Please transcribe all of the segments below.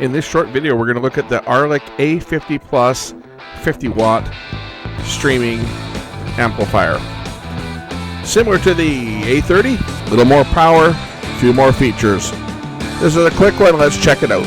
In this short video, we're going to look at the Arylic A50 Plus 50 watt streaming amplifier. Similar to the A30, a little more power, a few more features. This is a quick one, let's check it out.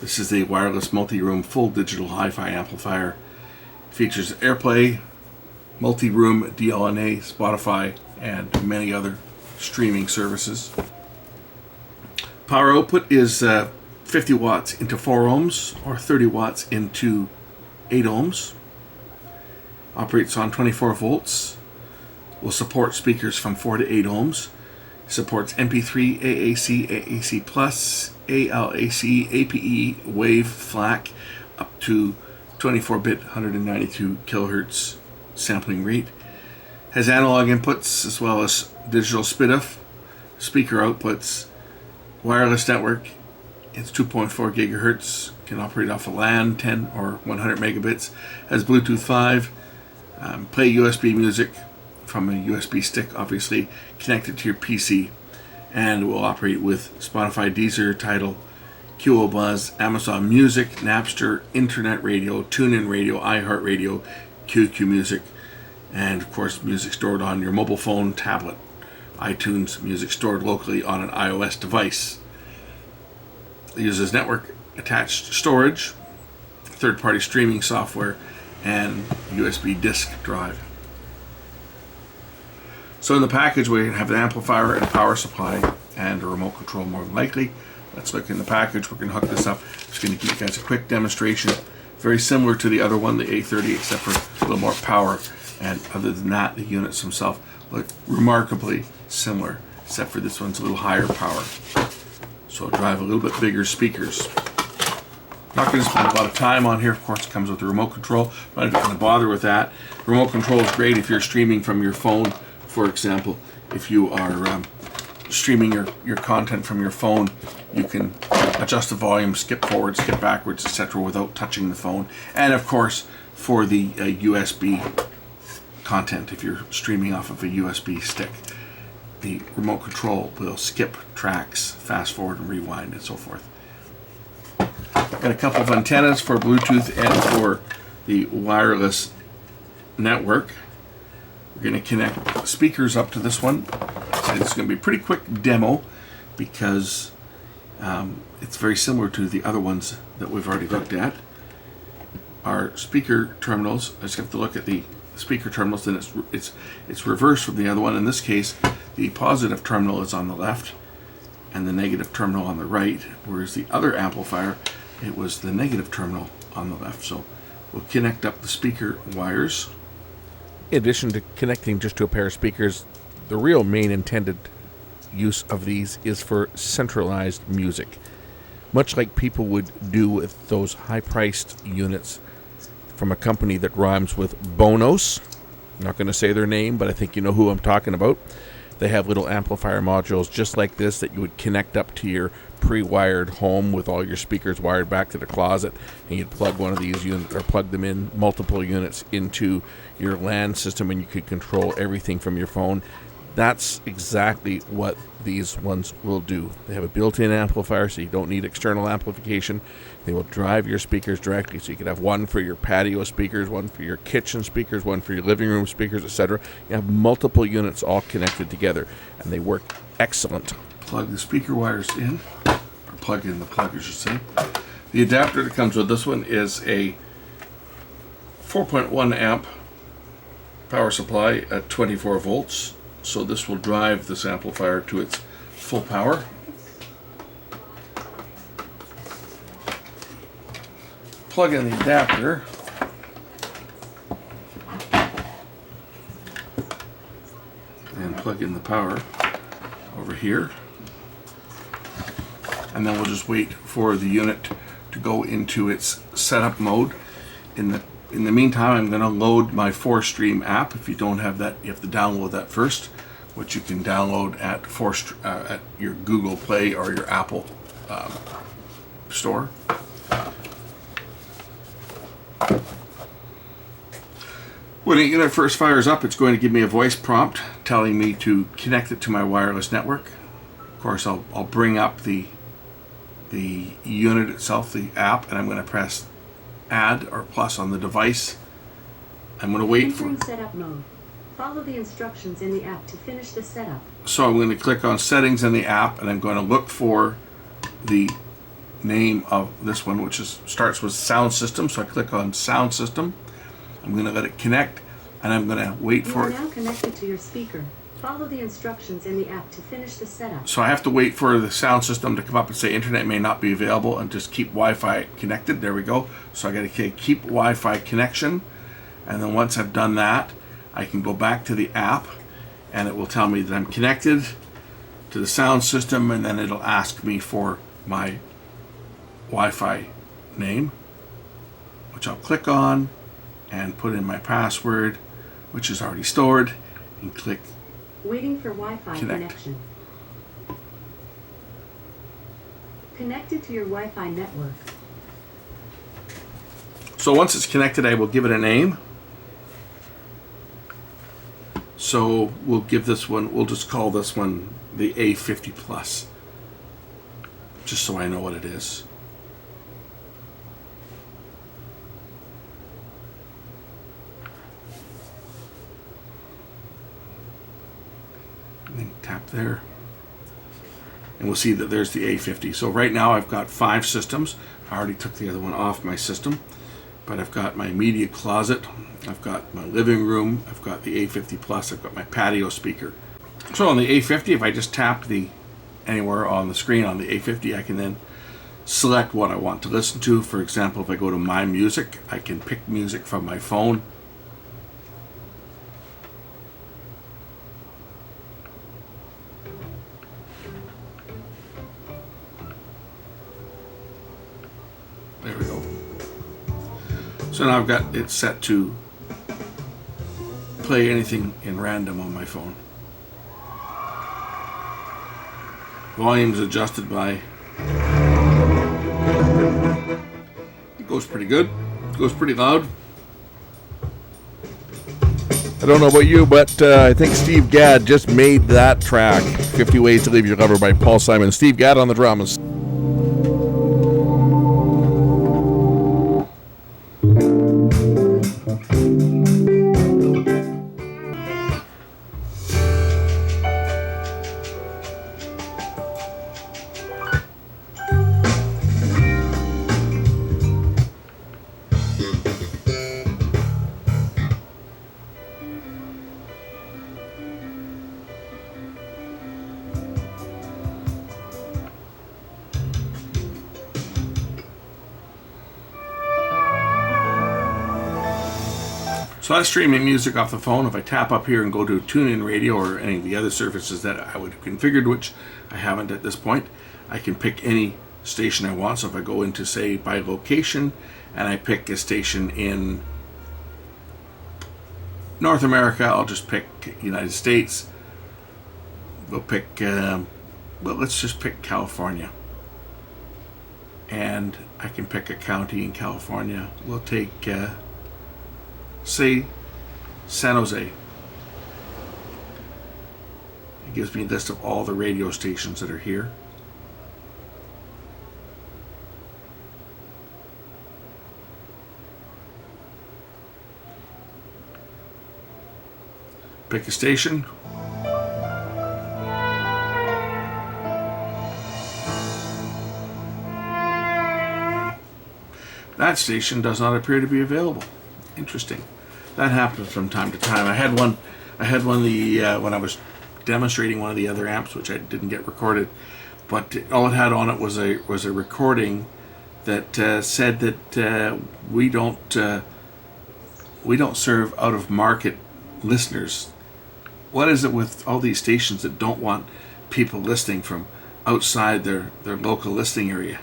This is the wireless multi-room full digital hi-fi amplifier. Features AirPlay, multi-room DLNA, Spotify, and many other streaming services. Power output is 50 watts into 4 ohms or 30 watts into 8 ohms. Operates on 24 volts. Will support speakers from 4 to 8 ohms. Supports MP3, AAC, AAC+, ALAC, APE, WAVE, FLAC, up to 24-bit 192 kilohertz sampling rate. Has analog inputs as well as digital SPDIF, speaker outputs, wireless network. It's 2.4 gigahertz, can operate off a LAN, 10 or 100 megabits. Has Bluetooth 5, play USB music from a USB stick, obviously, connected to your PC, and will operate with Spotify, Deezer, Tidal, QO Buzz, Amazon Music, Napster, Internet Radio, TuneIn Radio, iHeartRadio, QQ Music, and of course music stored on your mobile phone, tablet, iTunes, music stored locally on an iOS device. It uses network attached storage, third-party streaming software, and USB disk drive. So in the package we have an amplifier and a power supply and a remote control more than likely. Let's look in the package. We're going to hook this up. Just going to give you guys a quick demonstration. Very similar to the other one, the A30, except for a little more power. And other than that, the units themselves look remarkably similar, except for this one's a little higher power. So I'll drive a little bit bigger speakers. Not going to spend a lot of time on here. Of course, it comes with the remote control. I'm not even going to bother with that. Remote control is great if you're streaming from your phone. For example, if you are streaming your content from your phone, you can adjust the volume, skip forward, skip backwards, etc. without touching the phone. And of course, for the USB content, if you're streaming off of a USB stick, the remote control will skip tracks, fast forward and rewind, and so forth. Got a couple of antennas for Bluetooth and for the wireless network. We're going to connect speakers up to this one. It's going to be a pretty quick demo because it's very similar to the other ones that we've already looked at. Our speaker terminals, I just have to look at the speaker terminals, then it's reversed from the other one. In this case, the positive terminal is on the left and the negative terminal on the right, whereas the other amplifier, it was the negative terminal on the left. So we'll connect up the speaker wires. In addition to connecting just to a pair of speakers, the real main intended use of these is for centralized music. Much like people would do with those high-priced units from a company that rhymes with Bonos. I'm not going to say their name, but I think you know who I'm talking about. They have little amplifier modules just like this that you would connect up to your pre-wired home with all your speakers wired back to the closet, and you'd plug one of these units or plug them in, multiple units, into your LAN system, and you could control everything from your phone. That's exactly what these ones will do. They have a built-in amplifier, so you don't need external amplification. They will drive your speakers directly, so you could have one for your patio speakers, one for your kitchen speakers, one for your living room speakers, etc. You have multiple units all connected together, and they work excellent. Plug the speaker wires in, or plug in the plug, I should say. The adapter that comes with this one is a 4.1 amp power supply at 24 volts. So this will drive this amplifier to its full power. Plug in the adapter. And plug in the power over here. And then we'll just wait for the unit to go into its setup mode. In the meantime, I'm going to load my 4Stream app. If you don't have that, you have to download that first, which you can download at your Google Play or your Apple store. When a unit first fires up, it's going to give me a voice prompt telling me to connect it to my wireless network. Of course, I'll bring up the the unit itself, the app, and I'm going to press add or plus on the device. I'm going to wait for setup mode. Follow the instructions in the app to finish the setup. So I'm going to click on settings in the app, and I'm going to look for the name of this one, which starts with sound system. So I click on sound system. I'm going to let it connect, and I'm going to wait for it. You are now connected to your speaker. Follow the instructions in the app to finish the setup. So I have to wait for the sound system to come up and say internet may not be available, and just keep Wi-Fi connected. There we go. So I got to keep Wi-Fi connection, and then once I've done that, I can go back to the app, and it will tell me that I'm connected to the sound system, and then it'll ask me for my Wi-Fi name, which I'll click on and put in my password, which is already stored, and click waiting for Wi-Fi connection. Connected to your Wi-Fi network. So once it's connected, I will give it a name. So we'll give this one, we'll just call this one the A50 Plus, just so I know what it is. And then tap there, and we'll see that there's the A50. So right now I've got 5 systems. I already took the other one off my system, but I've got my media closet, I've got my living room, I've got the A50 Plus, I've got my patio speaker. So on the A50, if I just tap anywhere on the screen on the A50, I can then select what I want to listen to. For example, if I go to My Music, I can pick music from my phone. There we go. So now I've got it set to play anything in random on my phone. Volume's adjusted by, it goes pretty good, it goes pretty loud. I don't know about you, but I think Steve Gadd just made that track, 50 Ways to Leave Your Lover by Paul Simon. Steve Gadd on the drums. So that's streaming music off the phone. If I tap up here and go to TuneIn Radio or any of the other services that I would have configured, which I haven't at this point, I can pick any station I want. So if I go into, say, by location, and I pick a station in North America, I'll just pick United States. We'll pick, well, let's just pick California. And I can pick a county in California. We'll take, say, San Jose. It gives me a list of all the radio stations that are here. Pick a station. That station does not appear to be available. Interesting. That happens from time to time. I had one when I was demonstrating one of the other amps, which I didn't get recorded, but all it had on it was a recording that said that we don't serve out of market listeners. What is it with all these stations that don't want people listening from outside their local listening area?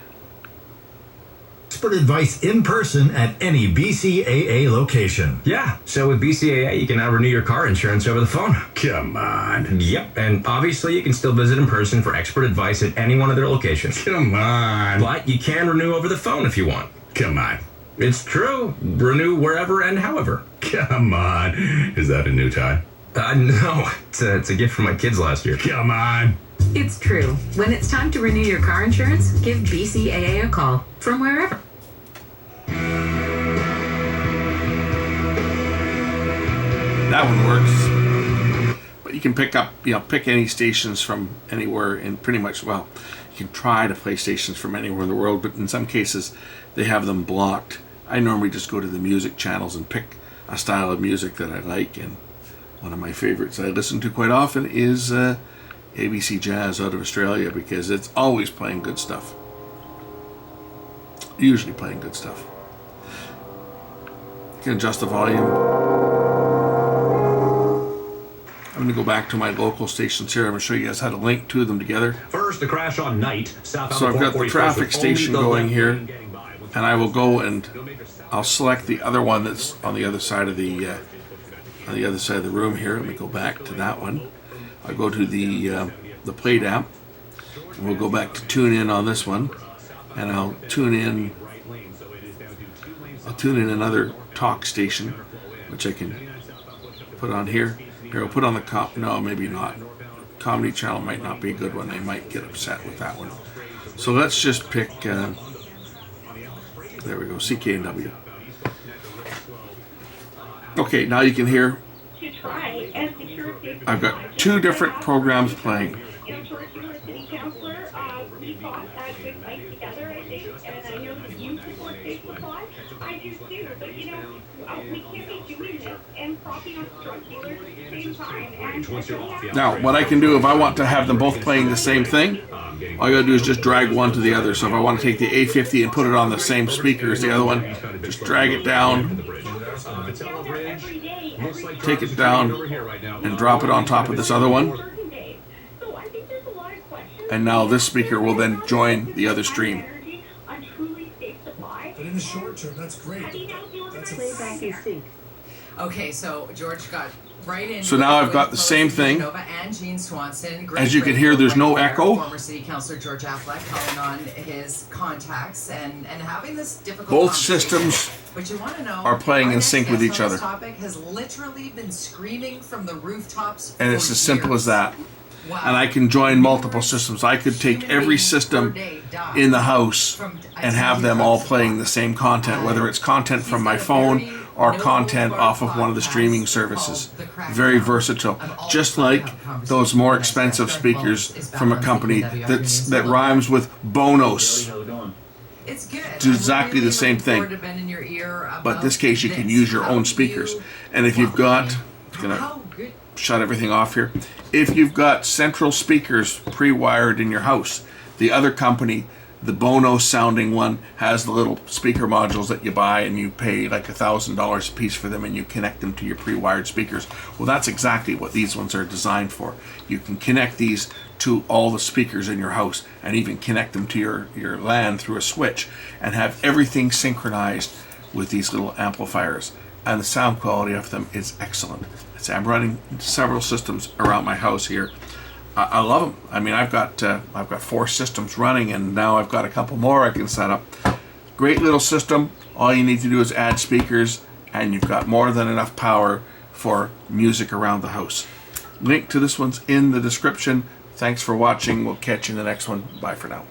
Expert advice in person at any BCAA location. Yeah, so with BCAA, you can now renew your car insurance over the phone. Come on. Yep, and obviously you can still visit in person for expert advice at any one of their locations. Come on. But you can renew over the phone if you want. Come on. It's true. Renew wherever and however. Come on. Is that a new tie? No, it's a gift from my kids last year. Come on. It's true. When it's time to renew your car insurance, give BCAA a call from wherever. That one works. But you can pick any stations from anywhere in pretty much, well, you can try to play stations from anywhere in the world, but in some cases they have them blocked. I normally just go to the music channels and pick a style of music that I like, and one of my favorites I listen to quite often is ABC Jazz out of Australia, because it's always playing good stuff. Usually playing good stuff. You can adjust the volume. I'm going to go back to my local stations here. I'm going to show you guys how to link two of them together. First, the crash on Night. South So I've got the traffic station going here, and I will go and I'll select the other one that's on the other side of the room here. Let me go back to that one. I'll go to the plate app, and we'll go back to tune in on this one, and I'll tune in another talk station, which I can put on here. Here, I'll put on the no, maybe not. Comedy channel might not be a good one. They might get upset with that one. So let's just pick, there we go, CKNW. Okay, now you can hear I've got two different programs playing. I do too, but we can't be doing this and propping up drug dealers at the same time. Now, what I can do if I want to have them both playing the same thing, all I gotta do is just drag one to the other. So if I want to take the A50 and put it on the same speaker as the other one, just drag it down, take it down, and drop it on top of this other one. And now this speaker will then join the other stream. But in the short term, that's great. That's a Playback in sync. Okay, so George got right in. So now I've got the same thing. And Gene Swanson. As you can hear, there's no echo. Former City Councillor George Affleck calling on his contacts and having this difficult Both systems but you want to know, are playing in sync with each other. This topic has literally been screaming from the rooftops. And it's as simple as that. Wow. And I can join multiple systems. I could take every system in the house and have them all playing the same content, whether it's content from my phone or content off of one of the streaming services. Very versatile. Just like those more expensive speakers from a company that rhymes with Bonos. It's good. Do exactly the same thing. But in this case, you can use your own speakers. And if you've got, I'm gonna shut everything off here. If you've got central speakers pre-wired in your house, the other company, the Bonos sounding one, has the little speaker modules that you buy and you pay like $1,000 a piece for them, and you connect them to your pre-wired speakers. Well, that's exactly what these ones are designed for. You can connect these to all the speakers in your house and even connect them to your LAN through a switch and have everything synchronized with these little amplifiers. And the sound quality of them is excellent. So I'm running several systems around my house here. I love them. I mean, I've got 4 systems running, and now I've got a couple more I can set up. Great little system. All you need to do is add speakers, and you've got more than enough power for music around the house. Link to this one's in the description. Thanks for watching. We'll catch you in the next one. Bye for now.